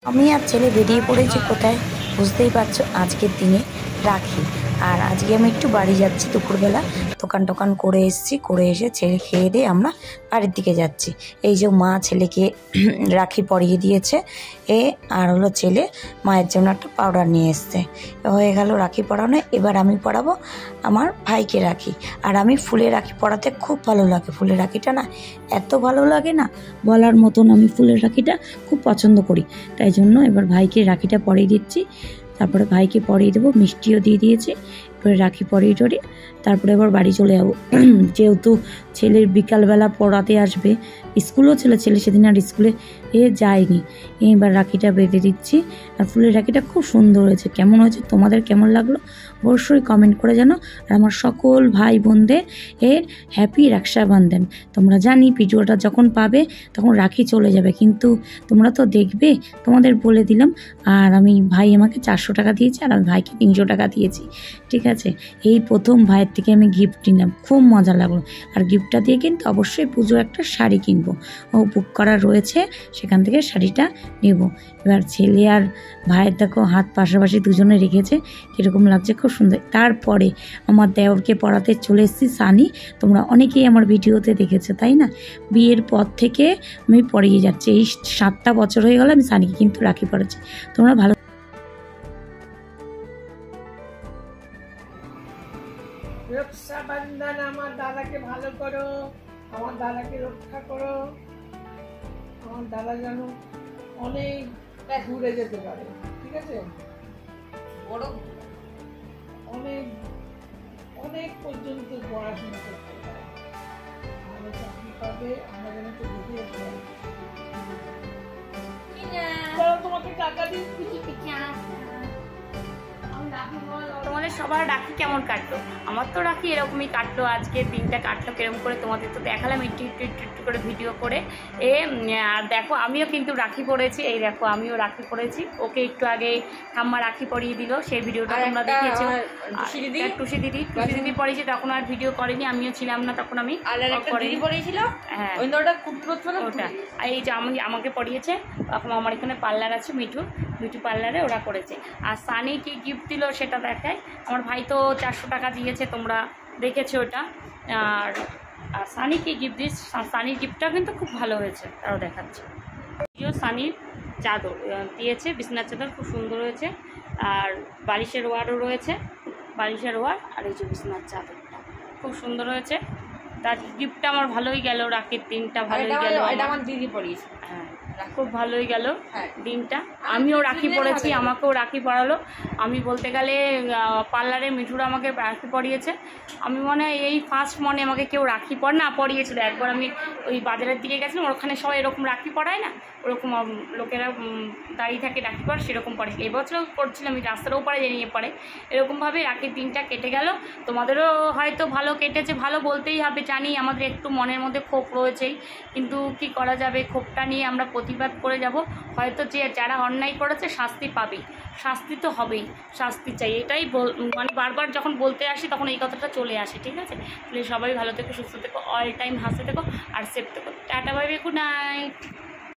আমি আর ছেলে বেরিয়ে পড়েছি কোথায় বুঝতেই পারছো, আজকের দিনে রাখি। আর আজকে আমি একটু বাড়ি যাচ্ছি, দুপুরবেলা দোকান করে এসেছি, করে এসে ছেলে খেয়ে দিয়ে আমরা বাড়ির দিকে যাচ্ছি। এই যে মা ছেলেকে রাখি পরিয়ে দিয়েছে আর হলো ছেলে মায়ের জন্য একটা পাউডার নিয়ে এসছে। হয়ে গেল রাখি পরানো। এবার আমি পরাবো আমার ভাইকে রাখি। আর আমি ফুলের রাখি পরাতে খুব ভালো লাগে। ফুলের রাখিটা না এত ভালো লাগে না বলার মতন, আমি ফুলের রাখিটা খুব পছন্দ করি। তাই জন্য এবার ভাইকে রাখিটা পরিয়ে দিচ্ছি। তারপরে ভাইকে পরিয়ে দেবো, মিষ্টিও দিয়ে দিয়েছি। এবারে রাখি পরিয়ে টরিয়ে তারপরে এবার বাড়ি চলে যাবো। যেহেতু ছেলের বিকালবেলা পড়াতে আসবে, স্কুলও ছিল, ছেলে সেদিন আর স্কুলে যায়নি। এবার রাখিটা বেঁধে দিচ্ছি। আর ফুলের রাখিটা খুব সুন্দর হয়েছে। কেমন হয়েছে, তোমাদের কেমন লাগলো অবশ্যই কমেন্ট করে জানো। আর আমার সকল ভাই বোনদের হ্যাপি রক্ষাবন্ধন। তোমরা জানি ভিডিওটা যখন পাবে তখন রাখি চলে যাবে, কিন্তু তোমরা তো দেখবে, তোমাদের বলে দিলাম। আর আমি ভাই আমাকে 400 টাকা দিয়েছে আর আমি ভাইকে 300 টাকা দিয়েছি, ঠিক আছে। এই প্রথম ভাইয়ের থেকে আমি গিফট নিলাম, খুব মজা লাগলো। আর গিফটটা দিয়ে কিন্তু অবশ্যই পুজো একটা শাড়ি কিনবো, ও বুক করা রয়েছে, সেখান থেকে শাড়িটা নেব। এবার ছেলে আর ভাইয়ের দেখো হাত পাশাপাশি দুজনে রেখেছে, কীরকম লাগছে, খুব সুন্দর। তারপরে আমার দেওরকে পড়াতে চলে এসেছি সানি। তোমরা অনেকেই আমার ভিডিওতে দেখেছো, তাই না? বিয়ের পর থেকে আমি পড়িয়ে যাচ্ছি, এই 7টা বছর হয়ে গেল আমি সানিকে কিন্তু রাখি পড়াচ্ছি। তোমরা ভালো রক্ষাবন্ধন, আমার দাদাকে ভালো করো, আমার দাদাকে রক্ষা করো, আমার দাদা যেন অনেক ঘুরে যেতে পারে, ঠিক আছে, বড় অনেক অনেক পর্যন্ত পড়াশোনা করতে পারে, আমরা চাকরি পাবে, আমরা যেন তো দেখে তোমাকে টাকা দিচ্ছি। তোমাদের সবার রাখি কেমন কাটলো? আমার তো রাখি এরকমই কাটলো, আজকের দিনটা কাটলো কেরকম করে তোমাদের তো দেখালাম একটু করে ভিডিও করে। আর দেখো আমিও কিন্তু রাখি পরেছি, এই দেখো আমিও রাখি পরেছি। ওকে একটু আগে ঠাম্মা রাখি পরিয়ে দিল, সেই ভিডিওটা তোমরা দেখিয়েছো। টুসি দিদি পরিয়েছে, তখন আর ভিডিও করেনি, আমিও ছিলাম না তখন, আমি পরিয়েছিল। হ্যাঁ ওটা। এই যে আমাকে পরিয়েছে, এখন আমার এখানে পার্লার আছে, মিঠু পার্লারে ওরা করেছে। আর সানি কি গিফট দিল সেটা দেখায়। আমার ভাই তো 400 টাকা দিয়েছে, তোমরা দেখেছো ওটা। আর সানি কি গিফট দিস, সানির গিফটটা কিন্তু খুব ভালো হয়েছে, তাও দেখাচ্ছে। সানির চাদর দিয়েছে, বিছনার চাদর খুব সুন্দর হয়েছে। আর বালিশের ওয়ারও রয়েছে, বালিশের ওয়ার। আর এই যে বিছনার চাদরটা খুব সুন্দর হয়েছে। তার গিফটটা আমার ভালোই গেল, রাখির দিনটা ভালোই গেল। আমার দিদি পড়িয়েছে, হ্যাঁ খুব ভালোই গেল দিনটা। আমিও রাখি পরেছি, আমাকেও রাখি পরালো। আমি বলতে গেলে পার্লারে মিঠুরা আমাকে রাখি পরিয়েছে। আমি মনে হয় এই ফার্স্ট মনে আমাকে কেউ রাখি পরিয়েছিল। একবার আমি ওই বাজারের দিকে গেছিলাম, ওখানে সবাই এরকম রাখি পরায় না, ওরকম লোকেরা দাঁড়িয়ে থাকে রাখি পর, সেরকম পড়েছিল। এবছরও করছিলাম, আমি রাস্তারও পারে নিয়ে পড়ে, এরকমভাবে রাখির দিনটা কেটে গেল। তোমাদেরও হয়তো ভালো কেটেছে, ভালো বলতেই হবে, জানি আমাদের একটু মনের মধ্যে ক্ষোভ রয়েছেই, কিন্তু কি করা যাবে, ক্ষোভটা নিয়ে আমরা প্রতিবাদ করে যাব। হয়তো যে যারা অন্যায় করেছে শাস্তি পাবেই, শাস্তি তো হবেই, শাস্তি চাই, এটাই মানে বারবার যখন বলতে আসি তখন এই কথাটা চলে আসে, ঠিক আছে। তাহলে সবাই ভালো থেকো, সুস্থ থেকো, অল টাইম হাসতে থেকো আর সেফ থেকো। Tata, bye bye, good night.